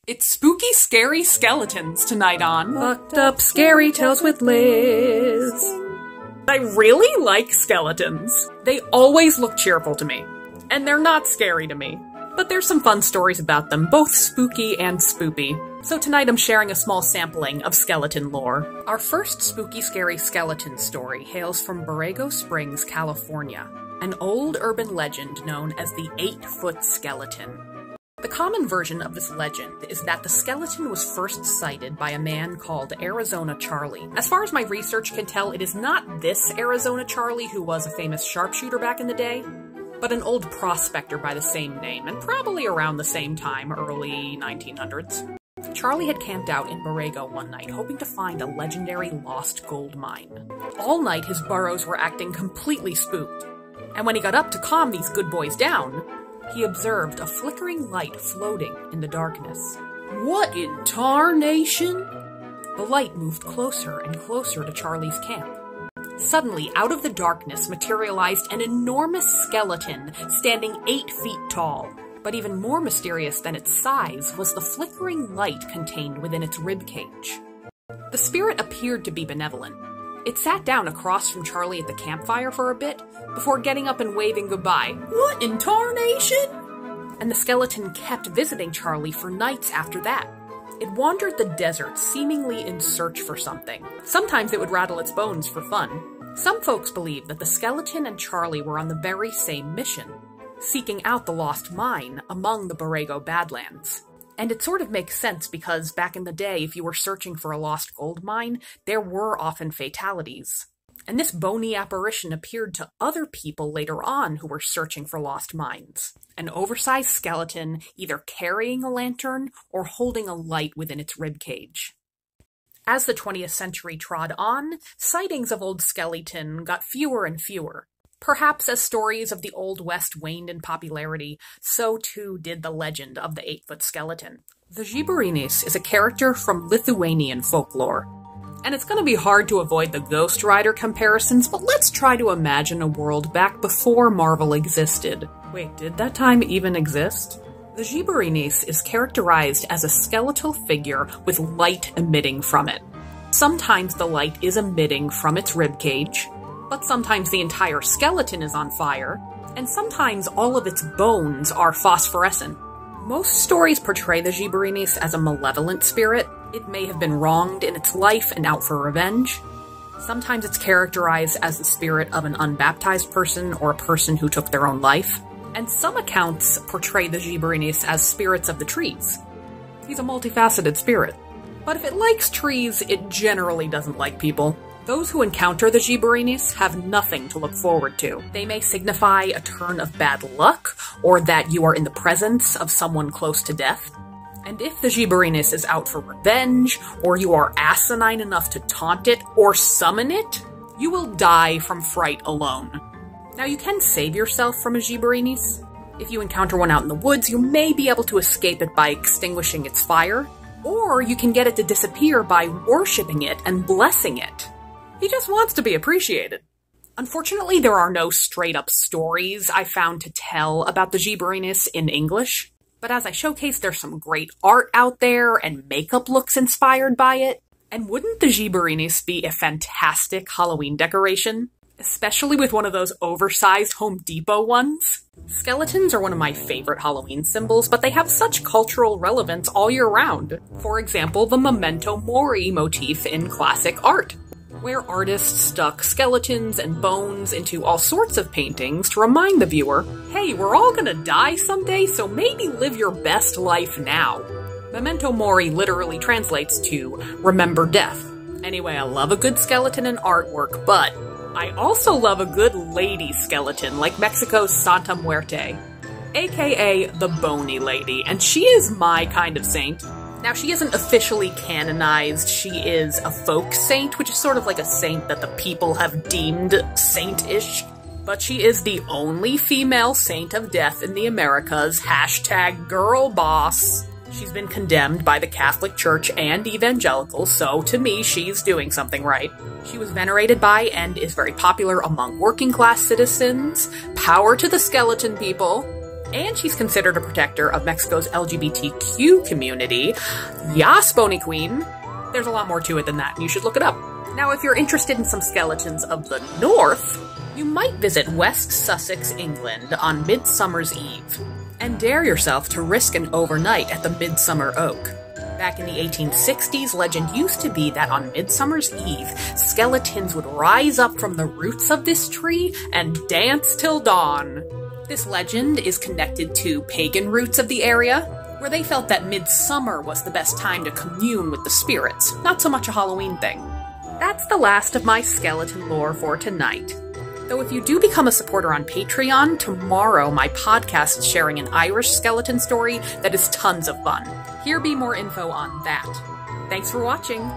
It's spooky, scary skeletons tonight on Fucked Up Scary Tales with Liz. I really like skeletons. They always look cheerful to me. And they're not scary to me. But there's some fun stories about them, both spooky and spoopy. So tonight I'm sharing a small sampling of skeleton lore. Our first spooky, scary skeleton story hails from Borrego Springs, California, an old urban legend known as the 8-foot skeleton. The common version of this legend is that the skeleton was first sighted by a man called Arizona Charlie. As far as my research can tell, it is not this Arizona Charlie who was a famous sharpshooter back in the day, but an old prospector by the same name, and probably around the same time, early 1900s. Charlie had camped out in Borrego one night, hoping to find a legendary lost gold mine. All night his burros were acting completely spooked, and when he got up to calm these good boys down, he observed a flickering light floating in the darkness. What in tarnation? The light moved closer and closer to Charlie's camp. Suddenly, out of the darkness materialized an enormous skeleton standing 8 feet tall. But even more mysterious than its size was the flickering light contained within its ribcage. The spirit appeared to be benevolent. It sat down across from Charlie at the campfire for a bit, before getting up and waving goodbye. What in tarnation? And the skeleton kept visiting Charlie for nights after that. It wandered the desert, seemingly in search for something. Sometimes it would rattle its bones for fun. Some folks believe that the skeleton and Charlie were on the very same mission, seeking out the lost mine among the Borrego Badlands. And it sort of makes sense because back in the day, if you were searching for a lost gold mine, there were often fatalities. And this bony apparition appeared to other people later on who were searching for lost mines. An oversized skeleton either carrying a lantern or holding a light within its ribcage. As the 20th century trod on, sightings of old skeleton got fewer and fewer. Perhaps as stories of the Old West waned in popularity, so too did the legend of the 8-foot skeleton. The Žiburinis is a character from Lithuanian folklore. And it's gonna be hard to avoid the Ghost Rider comparisons, but let's try to imagine a world back before Marvel existed. Wait, did that time even exist? The Žiburinis is characterized as a skeletal figure with light emitting from it. Sometimes the light is emitting from its ribcage, but sometimes the entire skeleton is on fire, and sometimes all of its bones are phosphorescent. Most stories portray the Žiburinis as a malevolent spirit. It may have been wronged in its life and out for revenge. Sometimes it's characterized as the spirit of an unbaptized person or a person who took their own life. And some accounts portray the Žiburinis as spirits of the trees. He's a multifaceted spirit. But if it likes trees, it generally doesn't like people. Those who encounter the Žiburinis have nothing to look forward to. They may signify a turn of bad luck, or that you are in the presence of someone close to death. And if the Žiburinis is out for revenge, or you are asinine enough to taunt it or summon it, you will die from fright alone. Now you can save yourself from a Žiburinis. If you encounter one out in the woods, you may be able to escape it by extinguishing its fire, or you can get it to disappear by worshipping it and blessing it. He just wants to be appreciated. Unfortunately, there are no straight-up stories I found to tell about the Žiburinis in English, but as I showcase, there's some great art out there and makeup looks inspired by it. And wouldn't the Žiburinis be a fantastic Halloween decoration? Especially with one of those oversized Home Depot ones? Skeletons are one of my favorite Halloween symbols, but they have such cultural relevance all year round. For example, the Memento Mori motif in classic art, where artists stuck skeletons and bones into all sorts of paintings to remind the viewer, hey, we're all gonna die someday, so maybe live your best life now. Memento Mori literally translates to remember death. Anyway, I love a good skeleton in artwork, but I also love a good lady skeleton, like Mexico's Santa Muerte, aka the Bony Lady, and she is my kind of saint. Now, she isn't officially canonized, she is a folk saint, which is sort of like a saint that the people have deemed saint-ish. But she is the only female saint of death in the Americas, #girlboss. She's been condemned by the Catholic Church and evangelicals, so to me, she's doing something right. She was venerated by and is very popular among working class citizens. Power to the skeleton people. And she's considered a protector of Mexico's LGBTQ community. Yas, Bony Queen! There's a lot more to it than that, and you should look it up. Now, if you're interested in some skeletons of the North, you might visit West Sussex, England on Midsummer's Eve, and dare yourself to risk an overnight at the Midsummer Oak. Back in the 1860s, legend used to be that on Midsummer's Eve, skeletons would rise up from the roots of this tree and dance till dawn. This legend is connected to pagan roots of the area, where they felt that midsummer was the best time to commune with the spirits, not so much a Halloween thing. That's the last of my skeleton lore for tonight. Though if you do become a supporter on Patreon, tomorrow my podcast is sharing an Irish skeleton story that is tons of fun. Here be more info on that. Thanks for watching!